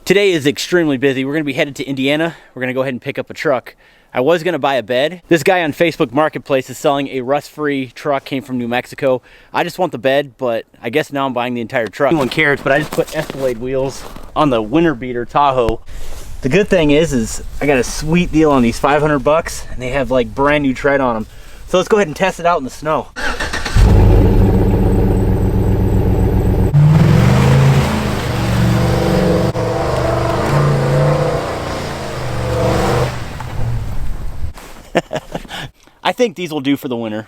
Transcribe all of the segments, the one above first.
Today is extremely busy. We're gonna be headed to Indiana. We're gonna go ahead and pick up a truck. I was gonna buy a bed. This guy on Facebook Marketplace is selling a rust-free truck, came from New Mexico. I just want the bed, but I guess now I'm buying the entire truck. No one cares, but I just put Escalade wheels on the winter beater Tahoe. The good thing is I got a sweet deal on these, 500 bucks, and they have like brand new tread on them. So let's go ahead and test it out in the snow. I think these will do for the winter.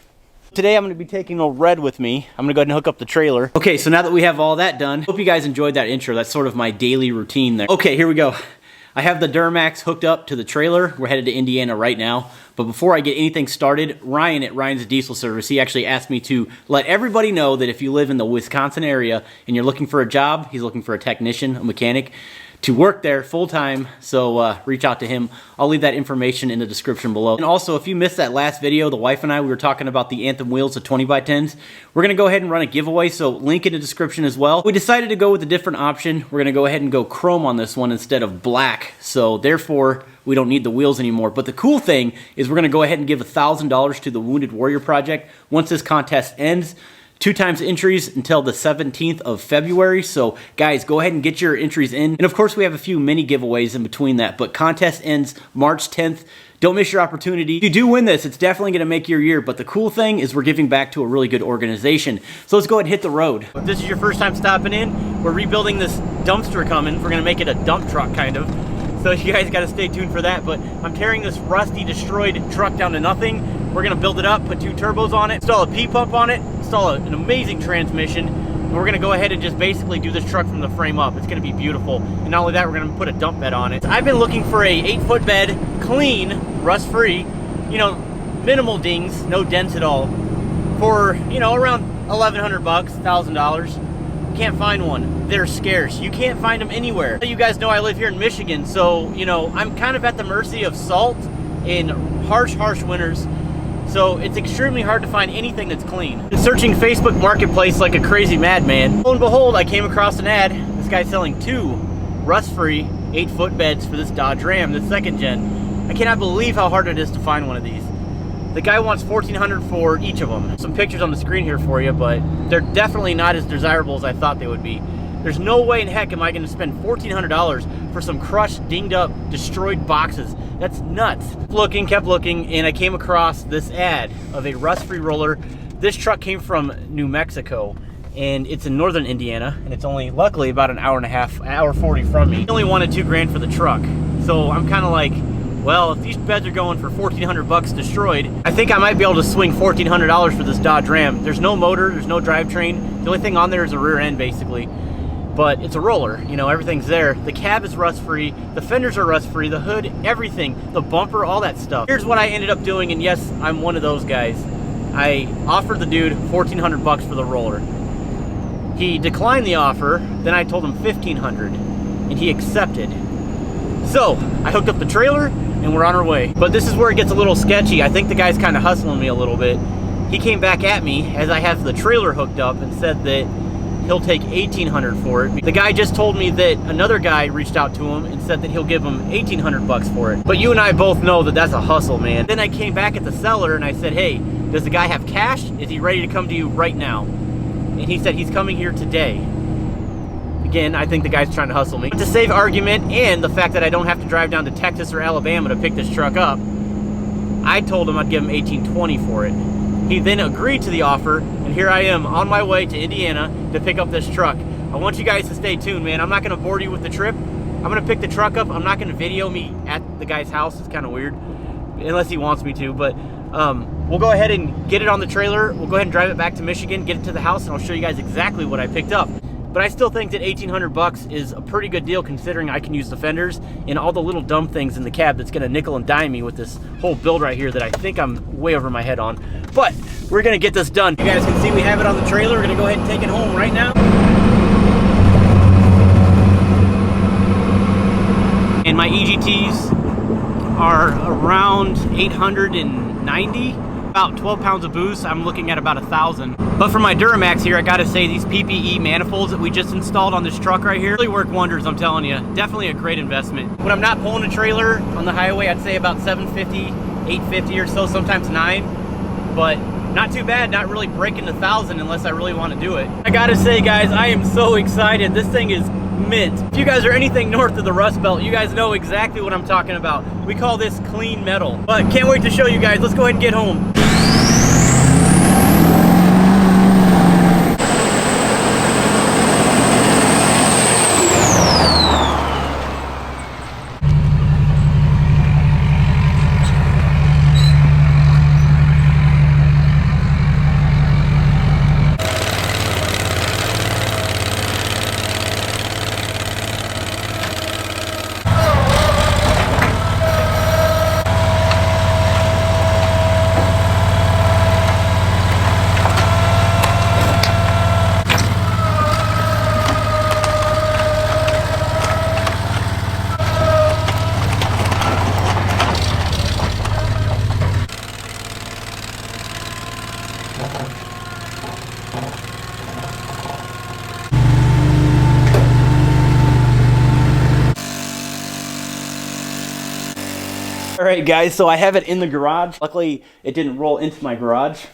Today I'm going to be taking a red with me. I'm going to go ahead and hook up the trailer. Okay, so now that we have all that done, hope you guys enjoyed that intro. That's sort of my daily routine there. Okay, here we go. I have the Duramax hooked up to the trailer. We're headed to Indiana right now. But before I get anything started, Ryan at Ryan's Diesel Service, he actually asked me to let everybody know that if you live in the Wisconsin area and you're looking for a job, he's looking for a technician, a mechanic, to work there full-time, so reach out to him. I'll leave that information in the description below. And also, if you missed that last video, the wife and I, we were talking about the Anthem wheels, the 20x10s. We're gonna go ahead and run a giveaway, so link in the description as well. We decided to go with a different option. We're gonna go ahead and go chrome on this one instead of black, so therefore, we don't need the wheels anymore. But the cool thing is we're gonna go ahead and give $1,000 to the Wounded Warrior Project once this contest ends. 2 times entries until the 17th of February. So guys, go ahead and get your entries in. And of course, we have a few mini giveaways in between that, but contest ends March 10th. Don't miss your opportunity. If you do win this, it's definitely gonna make your year, but the cool thing is we're giving back to a really good organization. So let's go ahead and hit the road. If this is your first time stopping in, we're rebuilding this dumpster coming. We're gonna make it a dump truck kind of. So you guys gotta stay tuned for that, but I'm tearing this rusty, destroyed truck down to nothing. We're gonna build it up, put 2 turbos on it, install a P-pump on it, install an amazing transmission, and we're gonna go ahead and just basically do this truck from the frame up. It's gonna be beautiful. And not only that, we're gonna put a dump bed on it. I've been looking for a 8-foot bed, clean, rust-free, you know, minimal dings, no dents at all, for, you know, around 1,100 bucks, $1,000. Can't find one. They're scarce. You can't find them anywhere. You guys know I live here in Michigan, so, you know, I'm kind of at the mercy of salt in harsh winters. So it's extremely hard to find anything that's clean. And searching Facebook Marketplace like a crazy madman, lo and behold, I came across an ad. This guy's selling 2 rust-free 8-foot beds for this Dodge Ram, the 2nd gen. I cannot believe how hard it is to find one of these. The guy wants $1,400 for each of them. Some pictures on the screen here for you, but they're definitely not as desirable as I thought they would be. There's no way in heck am I gonna spend $1,400 for some crushed, dinged up, destroyed boxes. That's nuts. Kept looking, and I came across this ad of a rust-free roller. This truck came from New Mexico, and it's in northern Indiana, and it's only, luckily, about an hour and a half, hour 40 from me. I only wanted $2 grand for the truck. So I'm kind of like, well, if these beds are going for $1,400 bucks destroyed, I think I might be able to swing $1,400 for this Dodge Ram. There's no motor, there's no drivetrain. The only thing on there is a rear end, basically. But it's a roller, you know, everything's there. The cab is rust-free, the fenders are rust-free, the hood, everything, the bumper, all that stuff. Here's what I ended up doing, and yes, I'm one of those guys. I offered the dude $1,400 bucks for the roller. He declined the offer, then I told him $1,500, and he accepted. So, I hooked up the trailer, and we're on our way. But this is where it gets a little sketchy. I think the guy's kind of hustling me a little bit. He came back at me as I have the trailer hooked up and said that he'll take $1,800 for it. The guy just told me that another guy reached out to him and said that he'll give him $1,800 bucks for it. But you and I both know that that's a hustle, man. Then I came back at the seller and I said, hey, does the guy have cash? Is he ready to come to you right now? And he said he's coming here today. Again, I think the guy's trying to hustle me. But to save argument and the fact that I don't have to drive down to Texas or Alabama to pick this truck up, I told him I'd give him $1,820 for it. He then agreed to the offer, and here I am on my way to Indiana to pick up this truck. I want you guys to stay tuned, man. I'm not gonna bore you with the trip. I'm gonna pick the truck up. I'm not gonna video me at the guy's house. It's kind of weird, unless he wants me to, but we'll go ahead and get it on the trailer. We'll go ahead and drive it back to Michigan, get it to the house, and I'll show you guys exactly what I picked up. But I still think that $1,800 bucks is a pretty good deal considering I can use the fenders and all the little dumb things in the cab that's gonna nickel and dime me with this whole build right here that I think I'm way over my head on. But we're gonna get this done. You guys can see we have it on the trailer. We're gonna go ahead and take it home right now. And my EGTs are around 890. About 12 pounds of boost, I'm looking at about 1,000. But for my Duramax here, I gotta say these PPE manifolds that we just installed on this truck right here really work wonders, I'm telling you. Definitely a great investment. When I'm not pulling a trailer on the highway, I'd say about 750, 850 or so, sometimes 9. But not too bad, not really breaking the 1,000 unless I really want to do it. I gotta say, guys, I am so excited. This thing is mint. If you guys are anything north of the Rust Belt, you guys know exactly what I'm talking about. We call this clean metal. But can't wait to show you guys. Let's go ahead and get home. All right, guys, so I have it in the garage. Luckily, it didn't roll into my garage.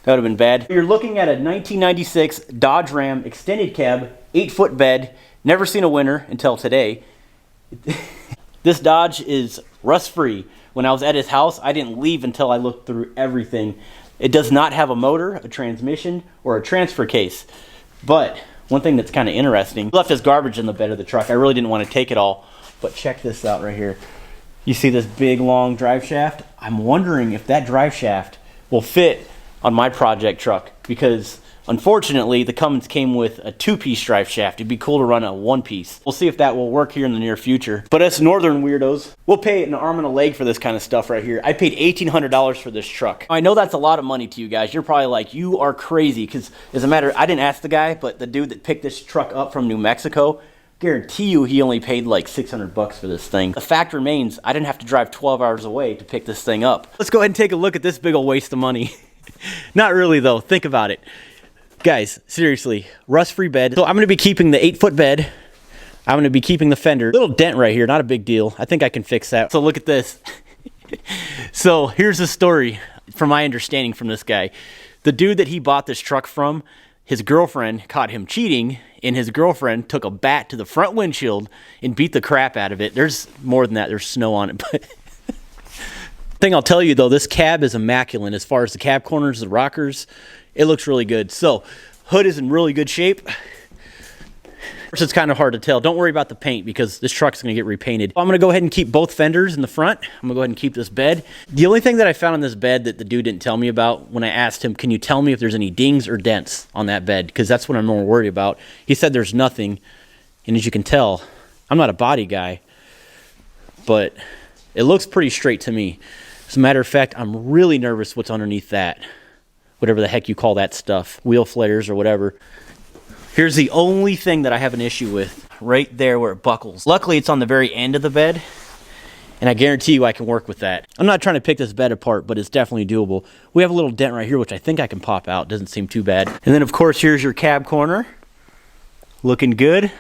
That would have been bad. You're looking at a 1996 Dodge Ram extended cab, 8-foot bed. Never seen a winner until today. This Dodge is rust-free. When I was at his house, I didn't leave until I looked through everything. It does not have a motor, a transmission, or a transfer case. But one thing that's kind of interesting, he left his garbage in the bed of the truck. I really didn't want to take it all, but check this out right here. You see this big long drive shaft? I'm wondering if that drive shaft will fit on my project truck, because unfortunately the Cummins came with a 2-piece drive shaft. It'd be cool to run a 1-piece. We'll see if that will work here in the near future. But us northern weirdos, we'll pay an arm and a leg for this kind of stuff right here. I paid $1,800 for this truck. I know that's a lot of money to you guys. You're probably like, you are crazy, because as a matter, I didn't ask the guy, but the dude that picked this truck up from New Mexico, guarantee you he only paid like 600 bucks for this thing. The fact remains, I didn't have to drive 12 hours away to pick this thing up. Let's go ahead and take a look at this big old waste of money. Not really though, think about it. Guys, seriously, rust-free bed. So I'm gonna be keeping the 8-foot bed. I'm gonna be keeping the fender. Little dent right here, not a big deal. I think I can fix that. So look at this. So here's the story from my understanding from this guy. The dude that he bought this truck from, his girlfriend caught him cheating, and his girlfriend took a bat to the front windshield and beat the crap out of it. There's more than that, there's snow on it, but thing I'll tell you though, this cab is immaculate as far as the cab corners, the rockers. It looks really good. So hood is in really good shape. Of course, it's kind of hard to tell. Don't worry about the paint because this truck's gonna get repainted. I'm gonna go ahead and keep both fenders in the front. I'm gonna go ahead and keep this bed. The only thing that I found on this bed that the dude didn't tell me about when I asked him, can you tell me if there's any dings or dents on that bed? Because that's what I'm more worried about. He said there's nothing. And as you can tell, I'm not a body guy, but it looks pretty straight to me. As a matter of fact, I'm really nervous what's underneath that. Whatever the heck you call that stuff, wheel flares or whatever. Here's the only thing that I have an issue with, right there where it buckles. Luckily, it's on the very end of the bed, and I guarantee you I can work with that. I'm not trying to pick this bed apart, but it's definitely doable. We have a little dent right here, which I think I can pop out. Doesn't seem too bad. And then, of course, here's your cab corner. Looking good.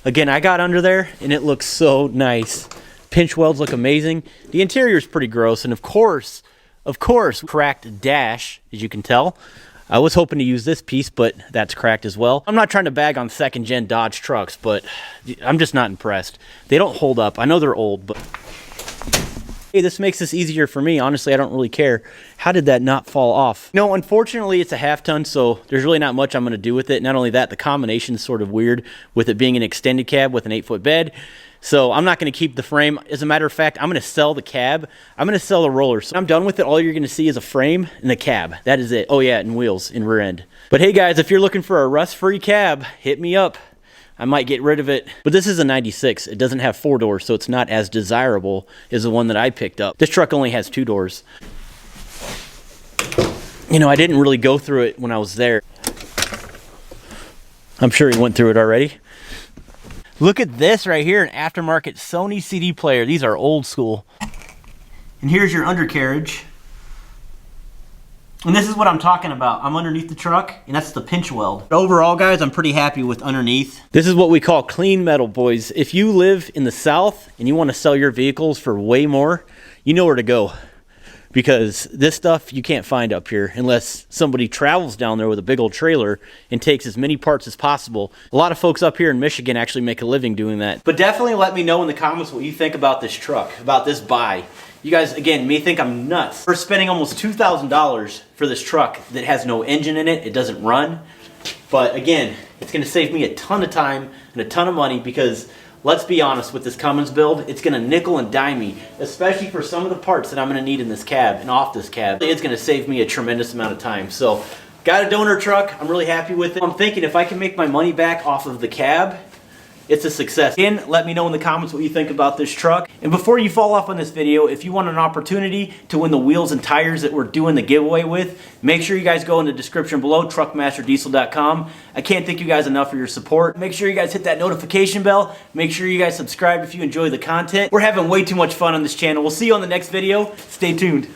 Again, I got under there, and it looks so nice. Pinch welds look amazing. The interior is pretty gross, and of course, cracked dash, as you can tell. I was hoping to use this piece, but that's cracked as well. I'm not trying to bag on second-gen Dodge trucks, but I'm just not impressed. They don't hold up. I know they're old, but hey, this makes this easier for me. Honestly, I don't really care. How did that not fall off? No, unfortunately, it's a half-ton, so there's really not much I'm going to do with it. Not only that, the combination is sort of weird with it being an extended cab with an 8-foot bed. So I'm not going to keep the frame. As a matter of fact, I'm going to sell the cab. I'm going to sell the rollers. So I'm done with it. All you're going to see is a frame and the cab. That is it. Oh yeah, and wheels and rear end. But hey guys, if you're looking for a rust-free cab, hit me up. I might get rid of it. But this is a 96. It doesn't have 4 doors, so it's not as desirable as the one that I picked up. This truck only has 2 doors. You know, I didn't really go through it when I was there. I'm sure he went through it already. Look at this right here, an aftermarket Sony CD player. These are old school. And here's your undercarriage. And this is what I'm talking about. I'm underneath the truck, and that's the pinch weld. But overall, guys, I'm pretty happy with underneath. This is what we call clean metal, boys. If you live in the South and you want to sell your vehicles for way more, you know where to go. Because this stuff you can't find up here unless somebody travels down there with a big old trailer and takes as many parts as possible. A lot of folks up here in Michigan actually make a living doing that. But definitely let me know in the comments what you think about this truck, about this buy. You guys, again, may think I'm nuts for spending almost $2,000 for this truck that has no engine in it. It doesn't run. But again, it's going to save me a ton of time and a ton of money because let's be honest with this Cummins build, it's going to nickel and dime me, especially for some of the parts that I'm going to need in this cab and off this cab. It's going to save me a tremendous amount of time. So, got a donor truck. I'm really happy with it. I'm thinking if I can make my money back off of the cab, it's a success. Again, let me know in the comments what you think about this truck. And before you fall off on this video, if you want an opportunity to win the wheels and tires that we're doing the giveaway with, make sure you guys go in the description below, truckmasterdiesel.com. I can't thank you guys enough for your support. Make sure you guys hit that notification bell. Make sure you guys subscribe if you enjoy the content. We're having way too much fun on this channel. We'll see you on the next video. Stay tuned.